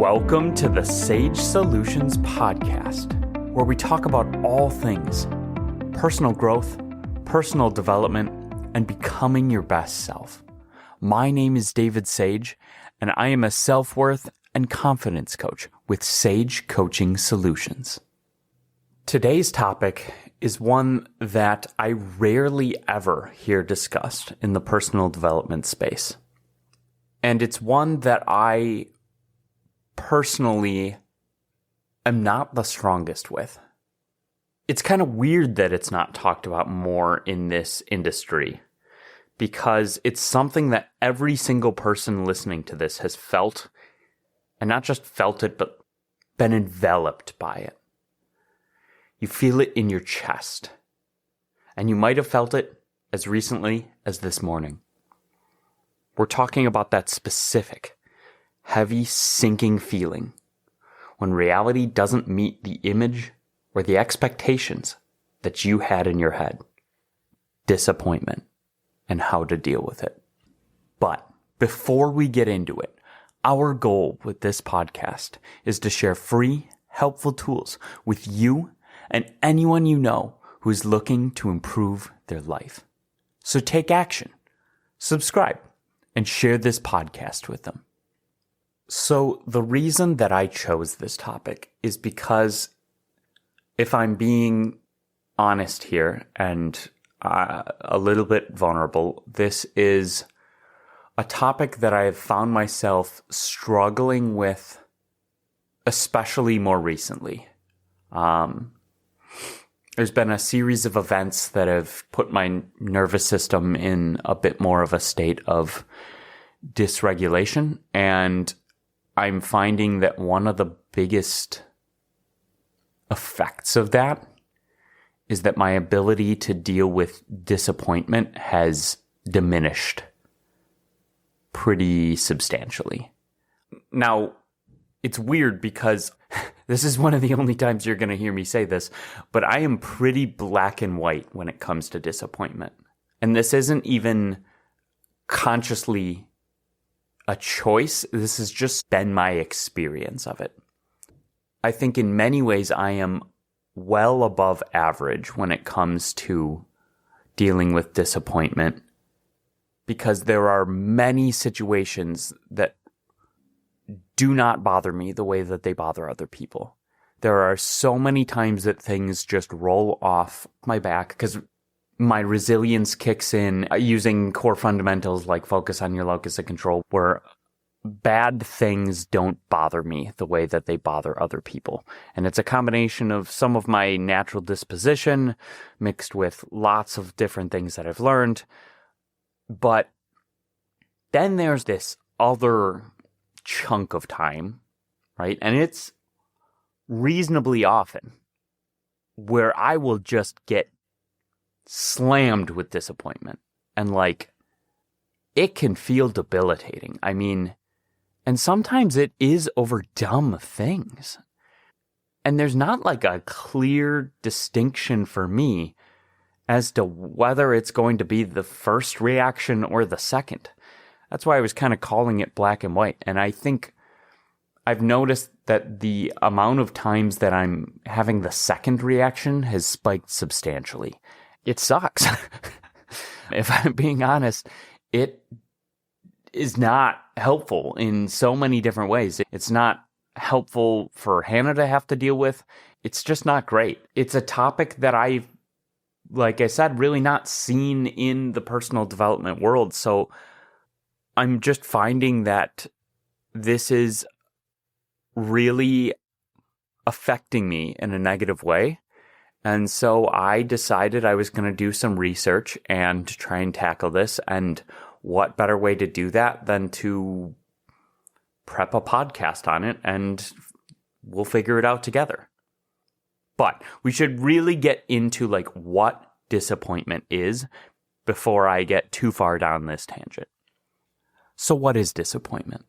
Welcome to the Sage Solutions Podcast, where we talk about all things personal growth, personal development, and becoming your best self. My name is David Sage, and I am a self-worth and confidence coach with Sage Coaching Solutions. Today's topic is one that I rarely ever hear discussed in the personal development space. And it's one that I personally am not the strongest with. It's kind of weird that it's not talked about more in this industry because it's something that every single person listening to this has felt, and not just felt it, but been enveloped by it. You feel it in your chest, and you might have felt it as recently as this morning. We're talking about that specific, heavy, sinking feeling when reality doesn't meet the image or the expectations that you had in your head. Disappointment and how to deal with it. But before we get into it, our goal with this podcast is to share free, helpful tools with you and anyone you know who's looking to improve their life. So take action, subscribe, and share this podcast with them. So the reason that I chose this topic is because, if I'm being honest here and a little bit vulnerable, this is a topic that I have found myself struggling with, especially more recently. There's been a series of events that have put my nervous system in a bit more of a state of dysregulation, and I'm finding that one of the biggest effects of that is that my ability to deal with disappointment has diminished pretty substantially. Now, it's weird because this is one of the only times you're going to hear me say this, but I am pretty black and white when it comes to disappointment. And this isn't even consciously a choice. This has just been my experience of it. I think in many ways I am well above average when it comes to dealing with disappointment, because there are many situations that do not bother me the way that they bother other people. There are so many times that things just roll off my back because my resilience kicks in using core fundamentals like focus on your locus of control, where bad things don't bother me the way that they bother other people. And it's a combination of some of my natural disposition mixed with lots of different things that I've learned. But then there's this other chunk of time, right? And it's reasonably often where I will just get slammed with disappointment, and it can feel debilitating. I mean, and sometimes it is over dumb things, and there's not a clear distinction for me as to whether it's going to be the first reaction or the second. That's why I was kind of calling it black and white. And I think I've noticed that the amount of times that I'm having the second reaction has spiked substantially. It sucks. If I'm being honest, it is not helpful in so many different ways. It's not helpful for Hannah to have to deal with. It's just not great. It's a topic that I've, like I said, really not seen in the personal development world. So I'm just finding that this is really affecting me in a negative way. And so I decided I was going to do some research and try and tackle this. And what better way to do that than to prep a podcast on it, and we'll figure it out together. But we should really get into what disappointment is before I get too far down this tangent. So what is disappointment?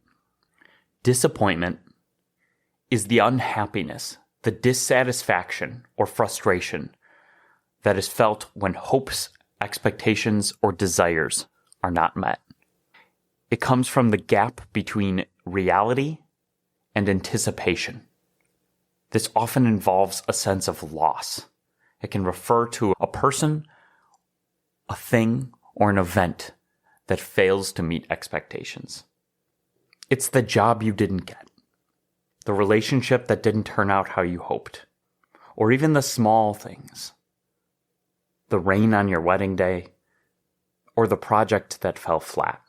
Disappointment is the unhappiness, the dissatisfaction or frustration that is felt when hopes, expectations, or desires are not met. It comes from the gap between reality and anticipation. This often involves a sense of loss. It can refer to a person, a thing, or an event that fails to meet expectations. It's the job you didn't get, the relationship that didn't turn out how you hoped, or even the small things. The rain on your wedding day, or the project that fell flat.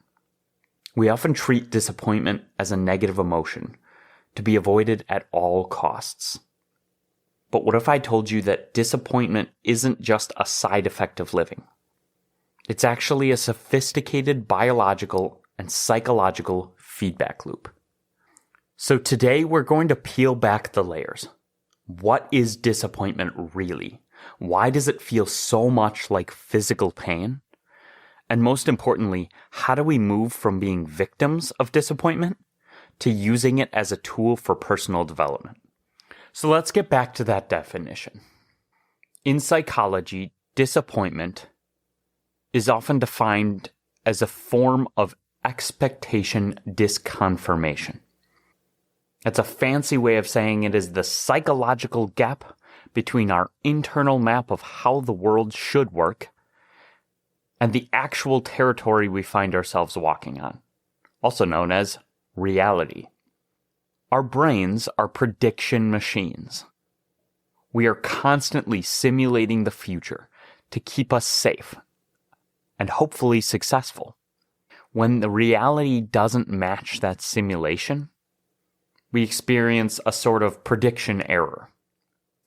We often treat disappointment as a negative emotion to be avoided at all costs. But what if I told you that disappointment isn't just a side effect of living? It's actually a sophisticated biological and psychological feedback loop. So today we're going to peel back the layers. What is disappointment really? Why does it feel so much like physical pain? And most importantly, how do we move from being victims of disappointment to using it as a tool for personal development? So let's get back to that definition. In psychology, disappointment is often defined as a form of expectation disconfirmation. It's a fancy way of saying it is the psychological gap between our internal map of how the world should work and the actual territory we find ourselves walking on, also known as reality. Our brains are prediction machines. We are constantly simulating the future to keep us safe and hopefully successful. When the reality doesn't match that simulation, we experience a sort of prediction error.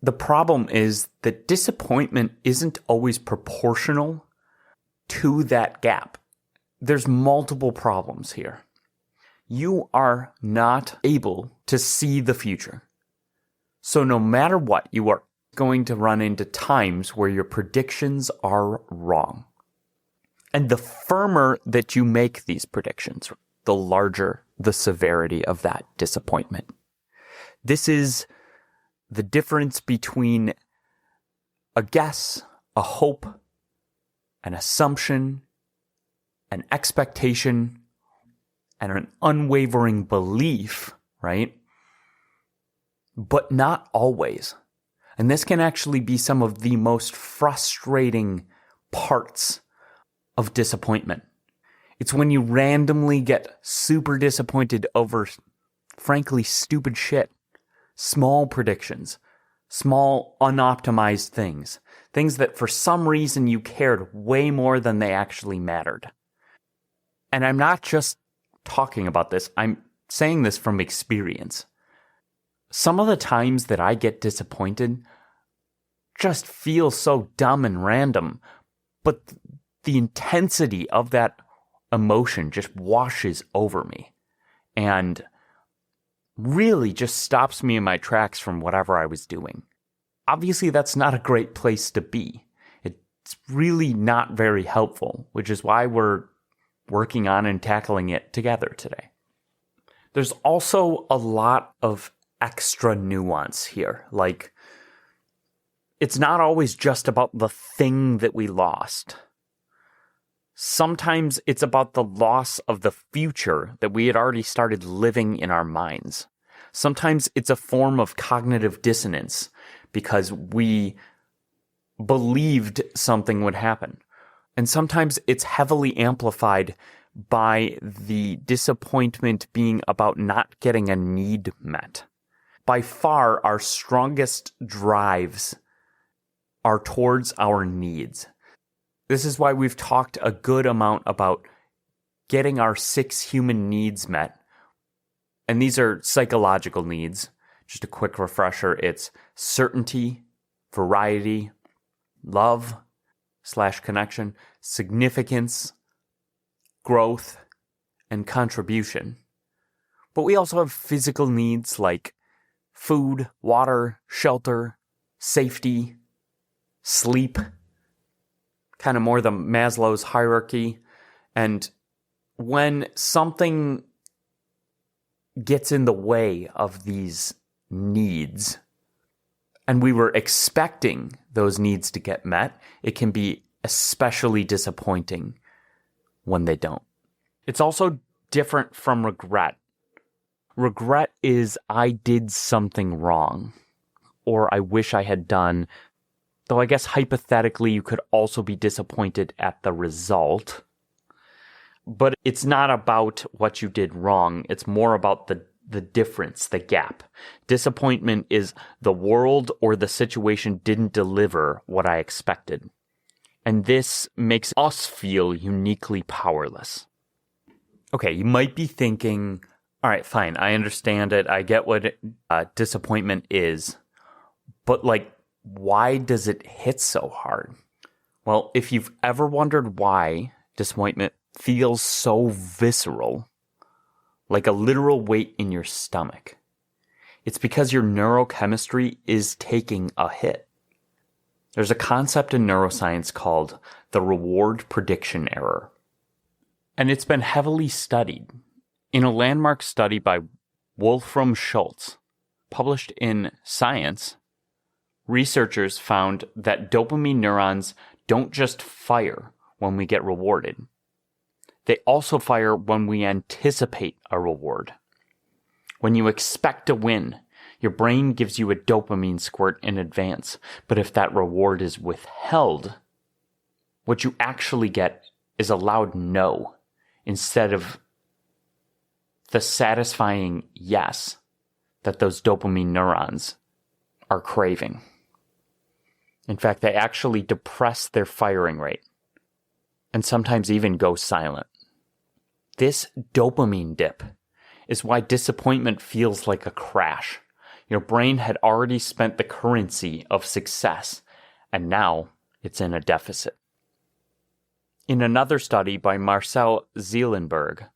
The problem is that disappointment isn't always proportional to that gap. There's multiple problems here. You are not able to see the future. So no matter what, you are going to run into times where your predictions are wrong. And the firmer that you make these predictions, the larger the severity of that disappointment. This is the difference between a guess, a hope, an assumption, an expectation, and an unwavering belief, right? But not always. And this can actually be some of the most frustrating parts of disappointment. It's when you randomly get super disappointed over, frankly, stupid shit. Small predictions, small unoptimized things that for some reason you cared way more than they actually mattered. And I'm not just talking about this, I'm saying this from experience. Some of the times that I get disappointed just feel so dumb and random, but the intensity of that emotion just washes over me and really just stops me in my tracks from whatever I was doing. Obviously, that's not a great place to be. It's really not very helpful, which is why we're working on and tackling it together today. There's also a lot of extra nuance here. Like, it's not always just about the thing that we lost. Sometimes it's about the loss of the future that we had already started living in our minds. Sometimes it's a form of cognitive dissonance because we believed something would happen. And sometimes it's heavily amplified by the disappointment being about not getting a need met. By far, our strongest drives are towards our needs. This is why we've talked a good amount about getting our 6 human needs met. And these are psychological needs. Just a quick refresher, it's certainty, variety, love/connection, significance, growth, and contribution. But we also have physical needs like food, water, shelter, safety, sleep, kind of more the Maslow's hierarchy. And when something gets in the way of these needs, and we were expecting those needs to get met, it can be especially disappointing when they don't. It's also different from regret. Regret is I did something wrong, or I wish I had done, though I guess hypothetically you could also be disappointed at the result. But it's not about what you did wrong. It's more about the difference, the gap. Disappointment is the world or the situation didn't deliver what I expected. And this makes us feel uniquely powerless. Okay, you might be thinking, all right, fine, I understand it. I get what disappointment is. But why does it hit so hard? Well, if you've ever wondered why disappointment feels so visceral, like a literal weight in your stomach, it's because your neurochemistry is taking a hit. There's a concept in neuroscience called the reward prediction error, and it's been heavily studied. In a landmark study by Wolfram Schultz, published in Science, researchers found that dopamine neurons don't just fire when we get rewarded. They also fire when we anticipate a reward. When you expect a win, your brain gives you a dopamine squirt in advance. But if that reward is withheld, what you actually get is a loud no instead of the satisfying yes that those dopamine neurons are craving. In fact, they actually depress their firing rate and sometimes even go silent. This dopamine dip is why disappointment feels like a crash. Your brain had already spent the currency of success, and now it's in a deficit. In another study by Marcel Zeelenberg,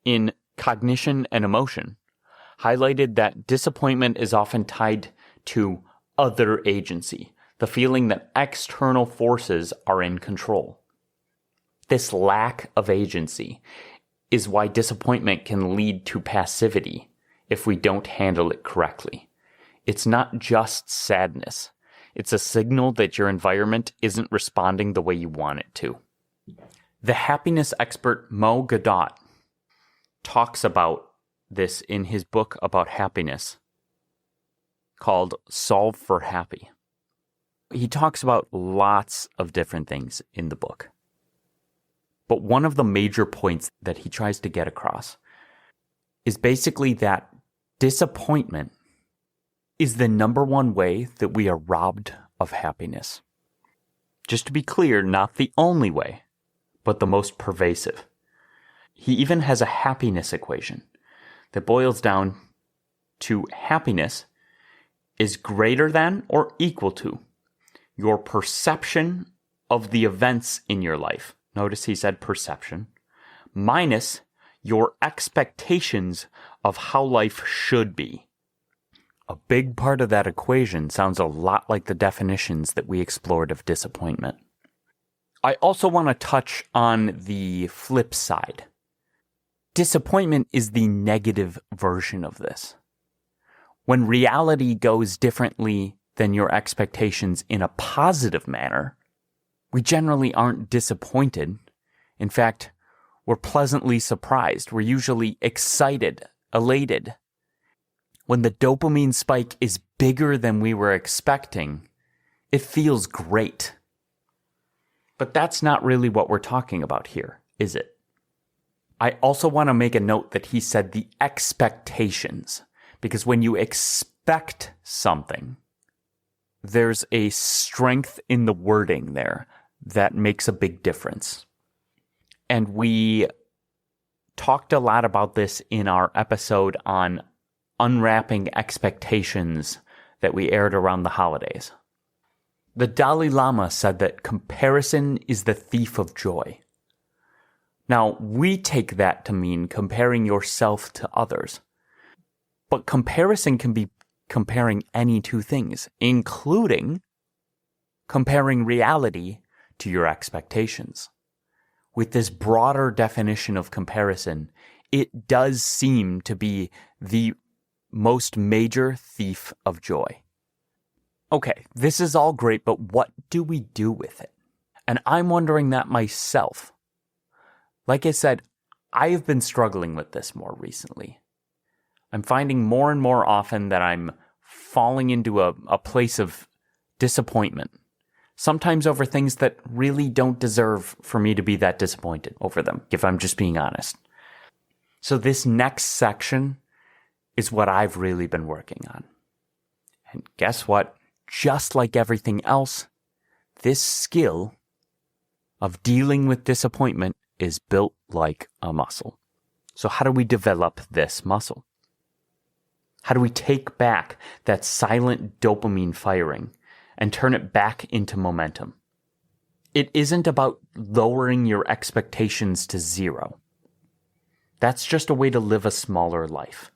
in Cognition and Emotion, highlighted that disappointment is often tied to other agency, the feeling that external forces are in control. This lack of agency is why disappointment can lead to passivity if we don't handle it correctly. It's not just sadness. It's a signal that your environment isn't responding the way you want it to. The happiness expert Mo Gadot talks about this in his book about happiness called Solve for Happy. He talks about lots of different things in the book. But one of the major points that he tries to get across is basically that disappointment is the number one way that we are robbed of happiness. Just to be clear, not the only way, but the most pervasive. He even has a happiness equation that boils down to happiness is greater than or equal to your perception of the events in your life. Notice he said perception, minus your expectations of how life should be. A big part of that equation sounds a lot like the definitions that we explored of disappointment. I also want to touch on the flip side. Disappointment is the negative version of this. When reality goes differently than your expectations in a positive manner, we generally aren't disappointed. In fact, we're pleasantly surprised. We're usually excited, elated. When the dopamine spike is bigger than we were expecting, it feels great. But that's not really what we're talking about here, is it? I also want to make a note that he said the expectations, because when you expect something, there's a strength in the wording there that makes a big difference. And we talked a lot about this in our episode on unwrapping expectations that we aired around the holidays. The Dalai Lama said that comparison is the thief of joy. Now, we take that to mean comparing yourself to others. But comparison can be comparing any two things, including comparing reality to your expectations. With this broader definition of comparison, it does seem to be the most major thief of joy. Okay, this is all great, but what do we do with it? And I'm wondering that myself. Like I said, I have been struggling with this more recently. I'm finding more and more often that I'm falling into a place of disappointment, sometimes over things that really don't deserve for me to be that disappointed over them, if I'm just being honest. So this next section is what I've really been working on. And guess what? Just like everything else, this skill of dealing with disappointment is built like a muscle. So how do we develop this muscle? How do we take back that silent dopamine firing and turn it back into momentum? It isn't about lowering your expectations to zero. That's just a way to live a smaller life.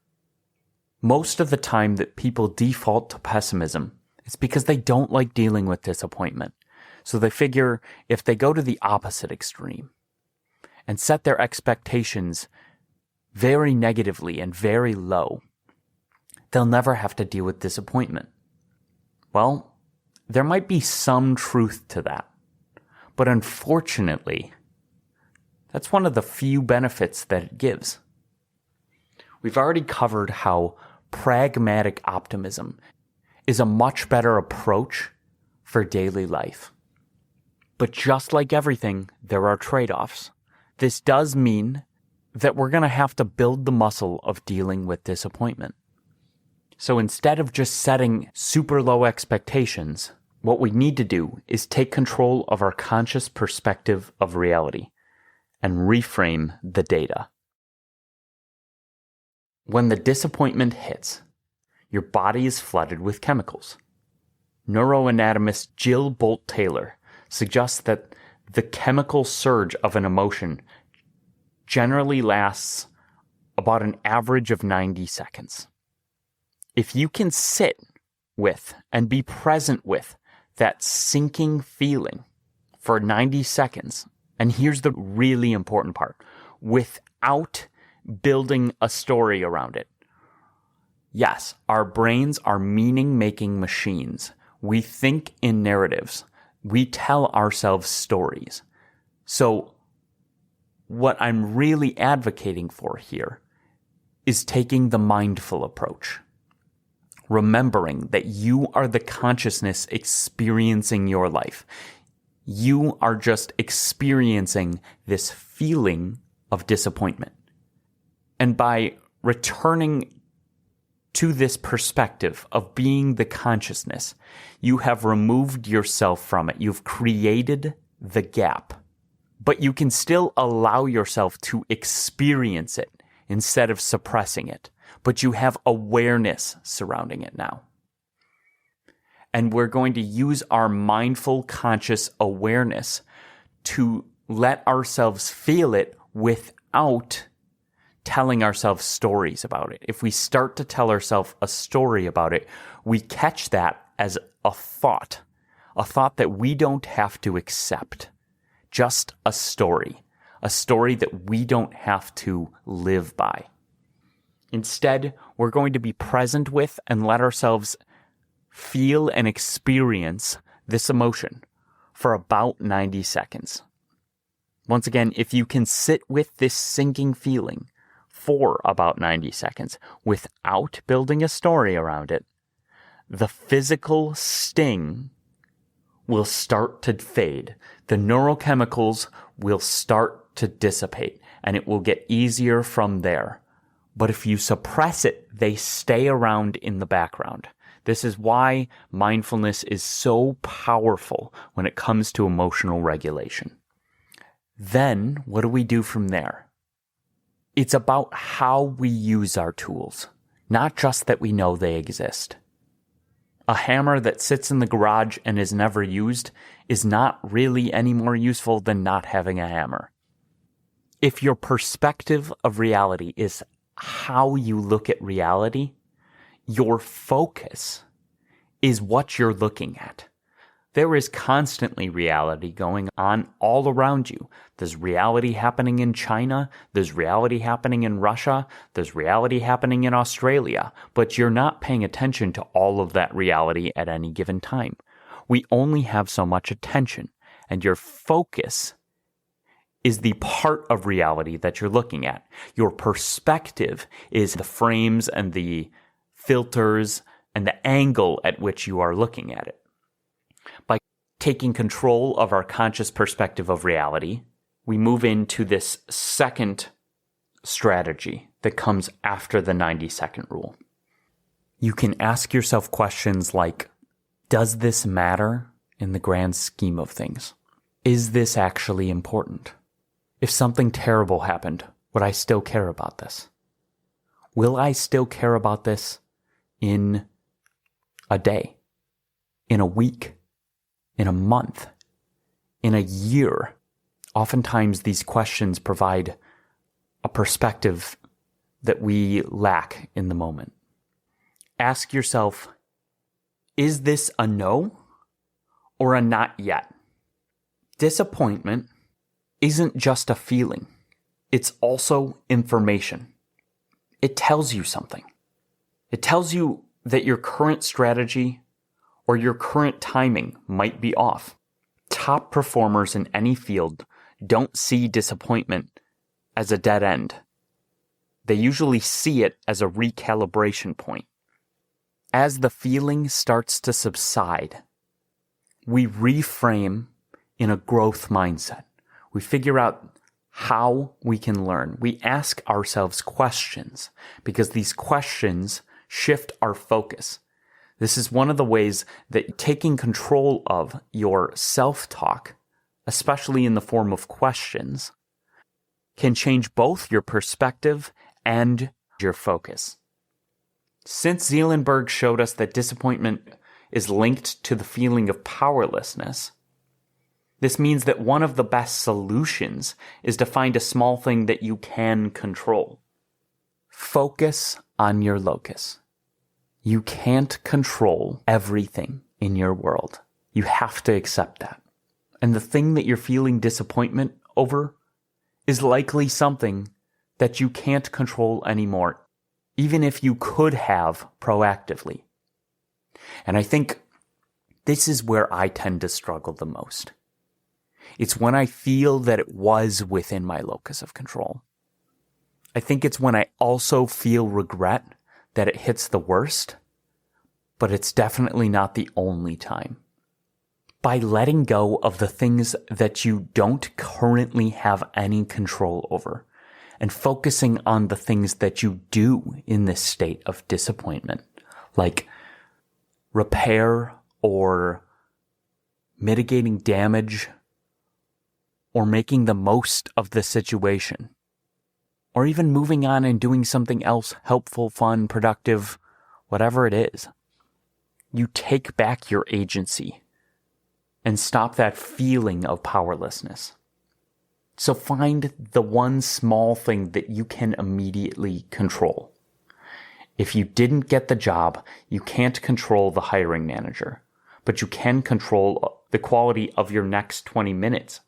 Most of the time that people default to pessimism, it's because they don't like dealing with disappointment. So they figure if they go to the opposite extreme and set their expectations very negatively and very low, they'll never have to deal with disappointment. Well, there might be some truth to that. But unfortunately, that's one of the few benefits that it gives. We've already covered how pragmatic optimism is a much better approach for daily life. But just like everything, there are trade-offs. This does mean that we're going to have to build the muscle of dealing with disappointment. So instead of just setting super low expectations, what we need to do is take control of our conscious perspective of reality and reframe the data. When the disappointment hits, your body is flooded with chemicals. Neuroanatomist Jill Bolt Taylor suggests that the chemical surge of an emotion generally lasts about an average of 90 seconds. If you can sit with and be present with that sinking feeling for 90 seconds, and here's the really important part, without building a story around it. Yes, our brains are meaning-making machines. We think in narratives. We tell ourselves stories. So what I'm really advocating for here is taking the mindful approach. Remembering that you are the consciousness experiencing your life. You are just experiencing this feeling of disappointment. And by returning to this perspective of being the consciousness, you have removed yourself from it. You've created the gap. But you can still allow yourself to experience it instead of suppressing it. But you have awareness surrounding it now. And we're going to use our mindful, conscious awareness to let ourselves feel it without telling ourselves stories about it. If we start to tell ourselves a story about it, we catch that as a thought that we don't have to accept. Just a story that we don't have to live by. Instead, we're going to be present with and let ourselves feel and experience this emotion for about 90 seconds. Once again, if you can sit with this sinking feeling for about 90 seconds without building a story around it, the physical sting will start to fade. The neurochemicals will start to dissipate, and it will get easier from there. But if you suppress it, they stay around in the background. This is why mindfulness is so powerful when it comes to emotional regulation. Then, what do we do from there? It's about how we use our tools, not just that we know they exist. A hammer that sits in the garage and is never used is not really any more useful than not having a hammer. If your perspective of reality is how you look at reality, your focus is what you're looking at. There is constantly reality going on all around you. There's reality happening in China. There's reality happening in Russia. There's reality happening in Australia. But you're not paying attention to all of that reality at any given time. We only have so much attention, and your focus is the part of reality that you're looking at. Your perspective is the frames and the filters and the angle at which you are looking at it. By taking control of our conscious perspective of reality, we move into this second strategy that comes after the 90-second rule. You can ask yourself questions like, does this matter in the grand scheme of things? Is this actually important? If something terrible happened, would I still care about this? Will I still care about this in a day, in a week, in a month, in a year? Oftentimes these questions provide a perspective that we lack in the moment. Ask yourself, is this a no or a not yet? Disappointment isn't just a feeling. It's also information. It tells you something. It tells you that your current strategy or your current timing might be off. Top performers in any field don't see disappointment as a dead end. They usually see it as a recalibration point. As the feeling starts to subside, we reframe in a growth mindset. We figure out how we can learn. We ask ourselves questions because these questions shift our focus. This is one of the ways that taking control of your self-talk, especially in the form of questions, can change both your perspective and your focus. Since Zeelenberg showed us that disappointment is linked to the feeling of powerlessness, this means that one of the best solutions is to find a small thing that you can control. Focus on your locus. You can't control everything in your world. You have to accept that. And the thing that you're feeling disappointment over is likely something that you can't control anymore, even if you could have proactively. And I think this is where I tend to struggle the most. It's when I feel that it was within my locus of control. I think it's when I also feel regret that it hits the worst, but it's definitely not the only time. By letting go of the things that you don't currently have any control over and focusing on the things that you do in this state of disappointment, like repair or mitigating damage or making the most of the situation, or even moving on and doing something else helpful, fun, productive, whatever it is, you take back your agency and stop that feeling of powerlessness. So find the one small thing that you can immediately control. If you didn't get the job, you can't control the hiring manager, but you can control the quality of your next 20 minutes,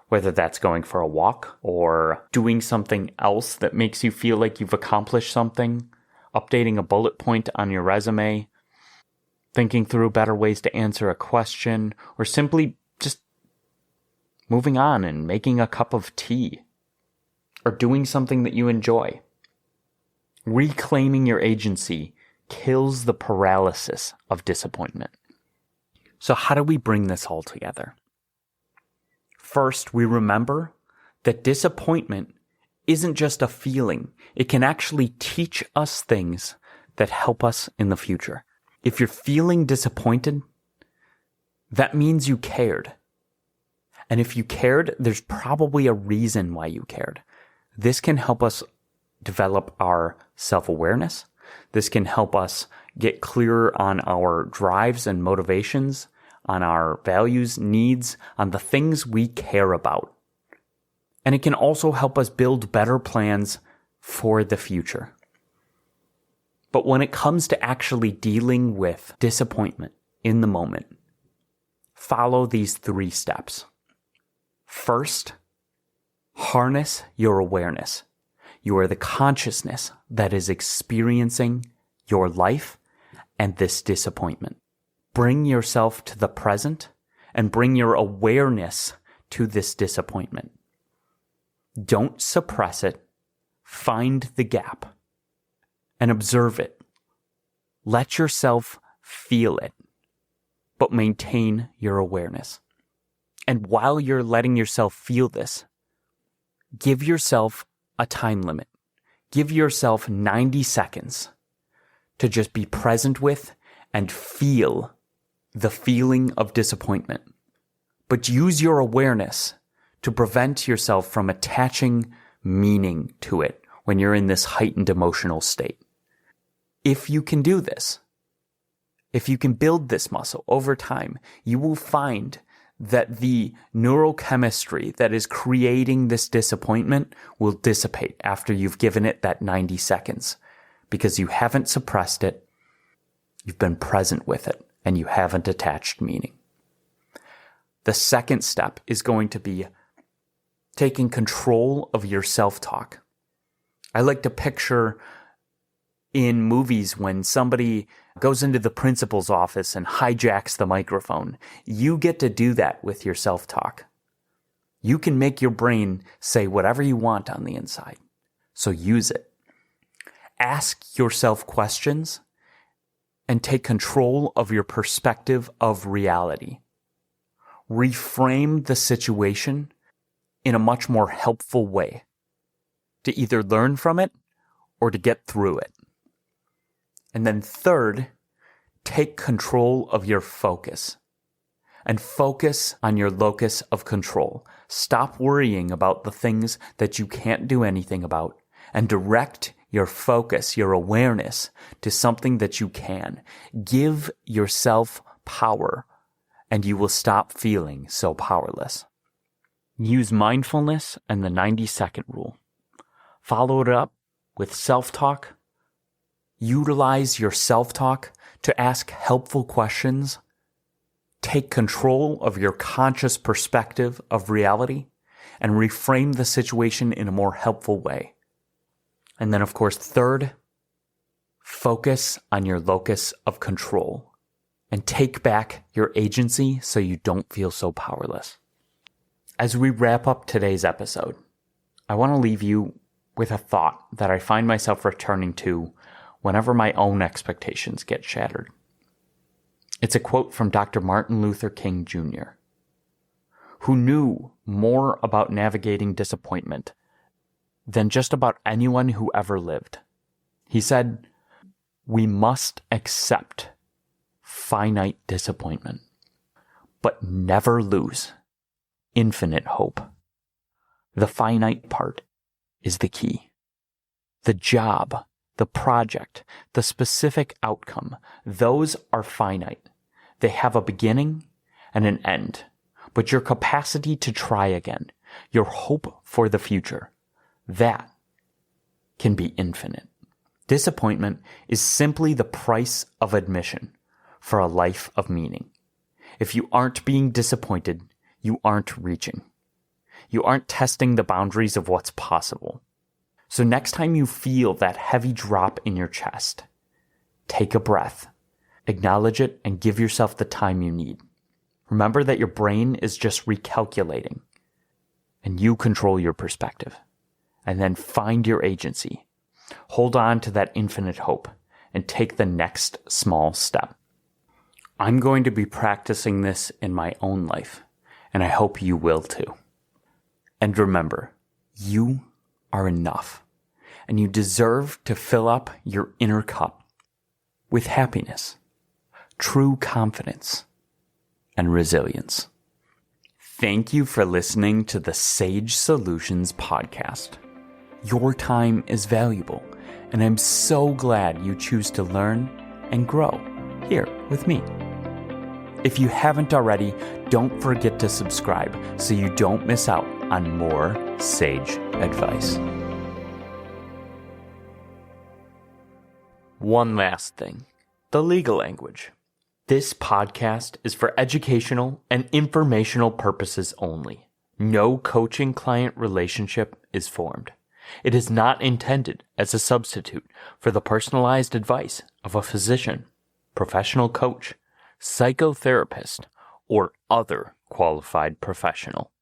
whether that's going for a walk or doing something else that makes you feel like you've accomplished something, updating a bullet point on your resume, thinking through better ways to answer a question, or simply just moving on and making a cup of tea, or doing something that you enjoy. Reclaiming your agency kills the paralysis of disappointment. So how do we bring this all together? First, we remember that disappointment isn't just a feeling. It can actually teach us things that help us in the future. If you're feeling disappointed, that means you cared. And if you cared, there's probably a reason why you cared. This can help us develop our self-awareness. This can help us get clearer on our drives and motivations, on our values, needs, on the things we care about. And it can also help us build better plans for the future. But when it comes to actually dealing with disappointment in the moment, follow these 3 steps. First, harness your awareness. You are the consciousness that is experiencing your life and this disappointment. Bring yourself to the present and bring your awareness to this disappointment. Don't suppress it. Find the gap and observe it. Let yourself feel it, but maintain your awareness. And while you're letting yourself feel this, give yourself a time limit. Give yourself 90 seconds to just be present with and feel the feeling of disappointment. But use your awareness to prevent yourself from attaching meaning to it when you're in this heightened emotional state. If you can do this, if you can build this muscle over time, you will find that the neurochemistry that is creating this disappointment will dissipate after you've given it that 90 seconds because you haven't suppressed it, you've been present with it, and you haven't attached meaning. The second step is going to be taking control of your self-talk. I like to picture in movies when somebody goes into the principal's office and hijacks the microphone. You get to do that with your self-talk. You can make your brain say whatever you want on the inside. So use it. Ask yourself questions and take control of your perspective of reality. Reframe the situation in a much more helpful way to either learn from it or to get through it. And then third, take control of your focus and focus on your locus of control. Stop worrying about the things that you can't do anything about and direct your focus, your awareness to something that you can. Give yourself power and you will stop feeling so powerless. Use mindfulness and the 90-second rule. Follow it up with self-talk. Utilize your self-talk to ask helpful questions. Take control of your conscious perspective of reality and reframe the situation in a more helpful way. And then, of course, third, focus on your locus of control and take back your agency so you don't feel so powerless. As we wrap up today's episode, I want to leave you with a thought that I find myself returning to whenever my own expectations get shattered. It's a quote from Dr. Martin Luther King Jr., who knew more about navigating disappointment than just about anyone who ever lived. He said, "We must accept finite disappointment, but never lose infinite hope. The finite part is the key. The job, the project, the specific outcome, those are finite. They have a beginning and an end. But your capacity to try again, your hope for the future, that can be infinite. Disappointment is simply the price of admission for a life of meaning. If you aren't being disappointed, you aren't reaching. You aren't testing the boundaries of what's possible. So next time you feel that heavy drop in your chest, take a breath, acknowledge it, and give yourself the time you need. Remember that your brain is just recalculating, and you control your perspective. And then find your agency. Hold on to that infinite hope, and take the next small step. I'm going to be practicing this in my own life, and I hope you will too. And remember, you are enough, and you deserve to fill up your inner cup with happiness, true confidence, and resilience. Thank you for listening to the Sage Solutions podcast. Your time is valuable, and I'm so glad you choose to learn and grow here with me. If you haven't already, don't forget to subscribe so you don't miss out on more sage advice. One last thing, the legal language. This podcast is for educational and informational purposes only. No coaching-client relationship is formed. It is not intended as a substitute for the personalized advice of a physician, professional coach, psychotherapist, or other qualified professional.